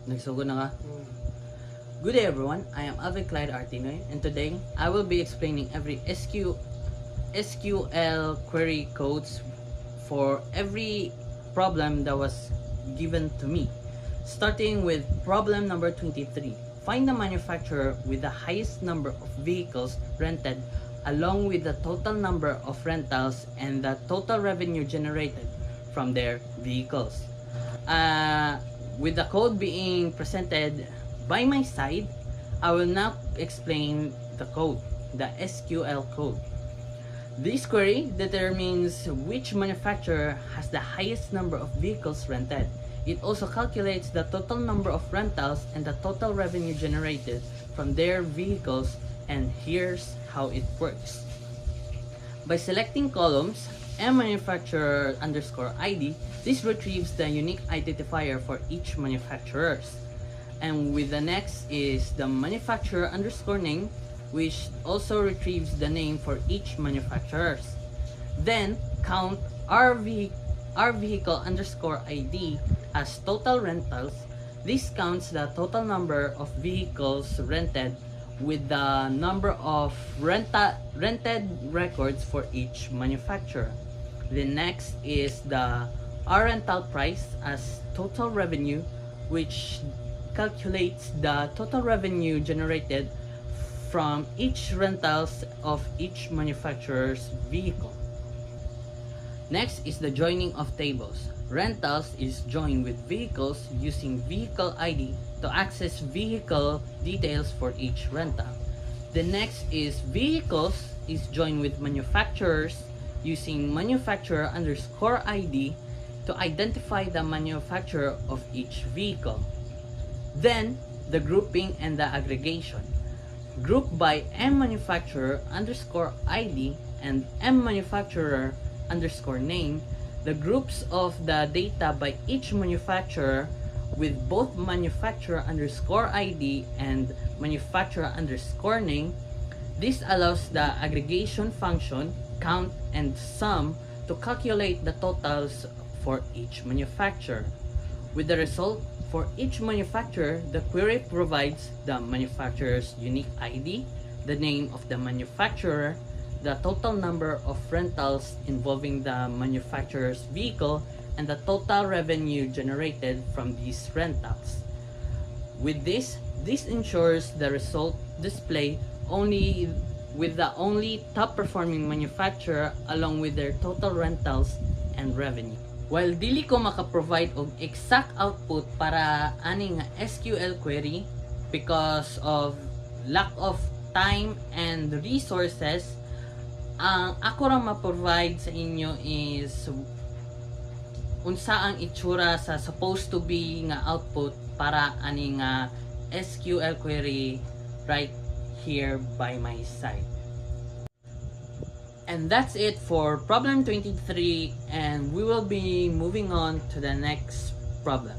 Nagsugo na ka? Good day everyone, I am Alvin Clyde Artinoy and today I will be explaining every SQL query codes for every problem that was given to me. Starting with problem number 23. Find the manufacturer with the highest number of vehicles rented along with the total number of rentals and the total revenue generated from their vehicles. With the code being presented by my side, I will now explain the code, the SQL code. This query determines which manufacturer has the highest number of vehicles rented. It also calculates the total number of rentals and the total revenue generated from their vehicles, and here's how it works. By selecting columns manufacturer_ID, this retrieves the unique identifier for each manufacturers. And with the next is the manufacturer_name, which also retrieves the name for each manufacturers. Then count vehicle_ID as total rentals. This counts the total number of vehicles rented with the number of rented records for each manufacturer. The next is the rental price as total revenue, which calculates the total revenue generated from each rentals of each manufacturer's vehicle. Next is the joining of tables. Rentals is joined with vehicles using vehicle ID to access vehicle details for each rental. The next is vehicles is joined with manufacturers using manufacturer_ID to identify the manufacturer of each vehicle. Then the grouping and the aggregation. Group by manufacturer_ID and manufacturer_name, the groups of the data by each manufacturer with both manufacturer_ID and manufacturer_name. This allows the aggregation function, count and sum, to calculate the totals for each manufacturer. With the result, for each manufacturer, the query provides the manufacturer's unique ID, the name of the manufacturer, the total number of rentals involving the manufacturer's vehicle, and the total revenue generated from these rentals. With this ensures the result display only with the top performing manufacturer along with their total rentals and revenue. While dili ko maka-provide og exact output para ani nga SQL query because of lack of time and resources, ang ako ra ma-provide sa inyo is unsa ang itsura sa supposed to be nga output para ani nga SQL query right here by my side. And that's it for problem 23, and we will be moving on to the next problem.